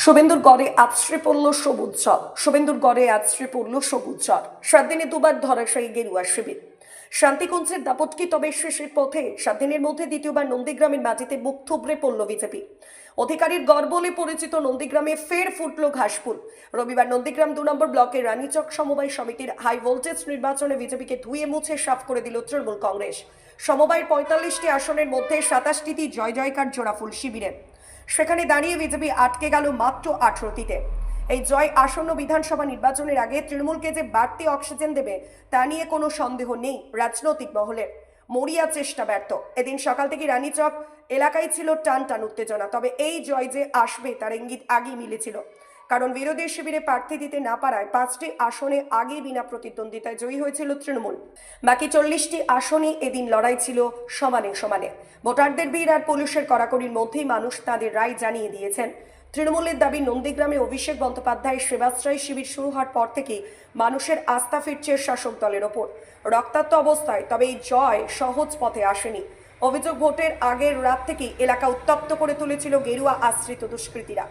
শুভেন্দুর গড়ে আছড়ে পড়ল সবুজ জল। শুভেন্দুর গড়ে আছড়ে পড়ল সবুজ জল। 7 দিনে দুবার ধরাশায়ী গেরুয়া শিবির। শান্তিকুঞ্জের দাপটকি তবে শেষের পথে। 7 দিনের মধ্যে দ্বিতীয়বার নন্দীগ্রামের মাটিতে মুখ থুবড়ে পড়ল বিজেপি। অধিকারীর গড় বলে পরিচিত নন্দীগ্রামে ফের ফুটল ঘাসফুল। রবিবার নন্দীগ্রাম 2 নম্বর ব্লকের রানীচক সমবায় সমিতির হাই ভোল্টেজ নির্বাচনে বিজেপিকে ধুয়ে মুছে সাফ করে দিল তৃণমূল কংগ্রেস। সমবায়ের 45টি আসনের মধ্যে 27টিতে জয় জয়কার জোড়াফুল শিবিরে। সেখানে দাঁড়িয়ে বিজেপি আটকে গেল মাত্র 18টিতে। এই জয় আসন্ন বিধানসভা নির্বাচনের আগে তৃণমূলকে যে বাড়তি অক্সিজেন দেবে তা নিয়ে কোনো সন্দেহ নেই রাজনৈতিক মহলের। মরিয়া চেষ্টা ব্যর্থ। এদিন সকাল থেকে রানীচক এলাকায় ছিল টান টান উত্তেজনা। তবে এই জয় যে আসবে তার ইঙ্গিত আগেই মিলেছিল, কারণ বিরোধী শিবিরে প্রার্থী দিতে না পারায় 5টি আসনে আগে বিনা প্রতিদ্বন্দ্বিতায় জয়ী হয়েছিল তৃণমূল। বাকি 40টি আসনে এদিন লড়াই ছিল সমানে সমানে। ভোটারদের ভিড় আর পুলিশের কড়াকড়ির মধ্যেই মানুষ তাদের রায় জানিয়ে দিয়েছেন। তৃণমূলের দাবি, নন্দীগ্রামে অভিষেক বন্দ্যোপাধ্যায়ের সেবাশ্রয় শিবির শুরু হওয়ার পর থেকেই মানুষের আস্থা ফিরছে শাসক দলের ওপর। রক্তাক্ত অবস্থায় তবে এই জয় সহজ পথে আসেনি। অভিযোগ, ভোটের আগের রাত থেকেই এলাকা উত্তপ্ত করে তুলেছিল গেরুয়া আশ্রিত দুষ্কৃতীরা।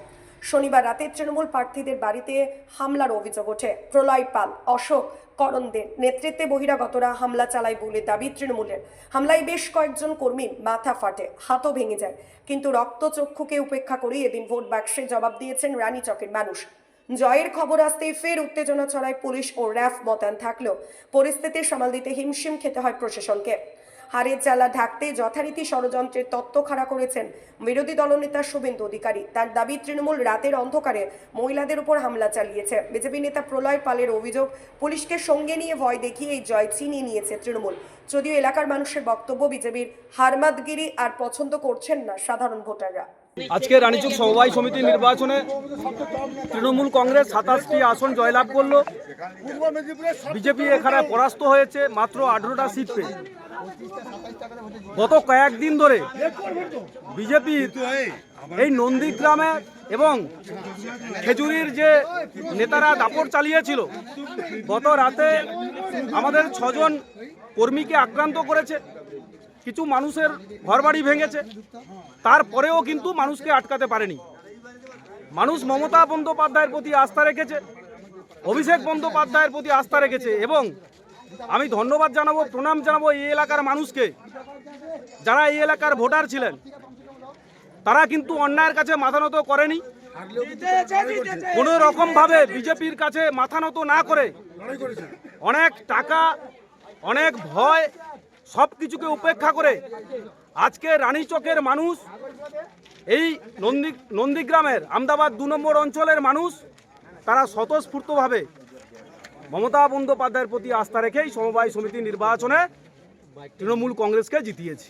শনিবার রাতে তৃণমূল প্রার্থীদের বাড়িতে হামলার অভিযোগ ওঠে। প্রলয় পাল, অশোক করণদের নেতৃত্বে বহিরাগতরা হামলা চালায় বলে দাবি তৃণমূলের। হামলায় বেশ কয়েকজন কর্মীর মাথা ফাটে, হাতও ভেঙে যায়। কিন্তু রক্তচক্ষুকে উপেক্ষা করে এদিন ভোট বাক্সে জবাব দিয়েছেন রানীচকের মানুষ। জয়ের খবর আসতেই ফের উত্তেজনা ছড়ায়। পুলিশ ও র্যাফ মোতায়েন থাকলেও পরিস্থিতি সামাল দিতে হিমশিম খেতে হয় প্রশাসনকে। হারের জ্বালা ঢাকতে যথারীতি ষড়যন্ত্রের তত্ত্ব খাড়া করেছেন বিরোধী দলনেতা শুভেন্দু অধিকারী। তার দাবি, তৃণমূল রাতের অন্ধকারে মহিলাদের উপর হামলা চালিয়েছে। বিজেপি নেতা প্রলয় পালের অভিযোগ, পুলিশকে সঙ্গে নিয়ে ভয় দেখিয়ে এই জয় ছিনিয়ে নিয়েছে তৃণমূল। যদিও এলাকার মানুষের বক্তব্য, বিজেপির হারমাদগিরি আর পছন্দ করছেন না সাধারণ ভোটাররা। আজকে রানীচক সমবায় সমিতি নির্বাচনে তৃণমূল কংগ্রেস 27টি আসন জয়লাভ করল। বিজেপি এখানে পরাস্ত হয়েছে মাত্র 18টা সিট পেয়ে। গত কয়েকদিন ধরে বিজেপির এই নন্দীগ্রামে এবং খেজুরির যে নেতারা দাপট চালিয়েছিল, গত রাতে আমাদের 6 জন কর্মীকে আক্রান্ত করেছে, কিছু মানুষের ঘরবাড়ি ভেঙেছে। তারপরেও কিন্তু মানুষকে আটকাতে পারেনি। মানুষ মমতা বন্দ্যোপাধ্যায়ের প্রতি আস্থা রেখেছে, অভিষেক বন্দ্যোপাধ্যায়ের প্রতি আস্থা রেখেছে। এবং আমি ধন্যবাদ জানাবো, প্রণাম জানাবো এই এলাকার মানুষকে, যারা এই এলাকার ভোটার ছিলেন। তারা কিন্তু অন্যায়ের কাছে মাথা নত করেনি। কোনো রকমভাবে বিজেপির কাছে মাথা নত না করে অনেক টাকা, অনেক ভয়, সব কিছুকে উপেক্ষা করে আজকে রানীচকের মানুষ, এই নন্দীগ্রামের আমদাবাদ 2 নম্বর অঞ্চলের মানুষ, তারা স্বতঃস্ফূর্তভাবে মমতা বন্দ্যোপাধ্যায়ের প্রতি আস্থা রেখেই সমবায় সমিতি নির্বাচনে তৃণমূল কংগ্রেসকে জিতিয়েছে।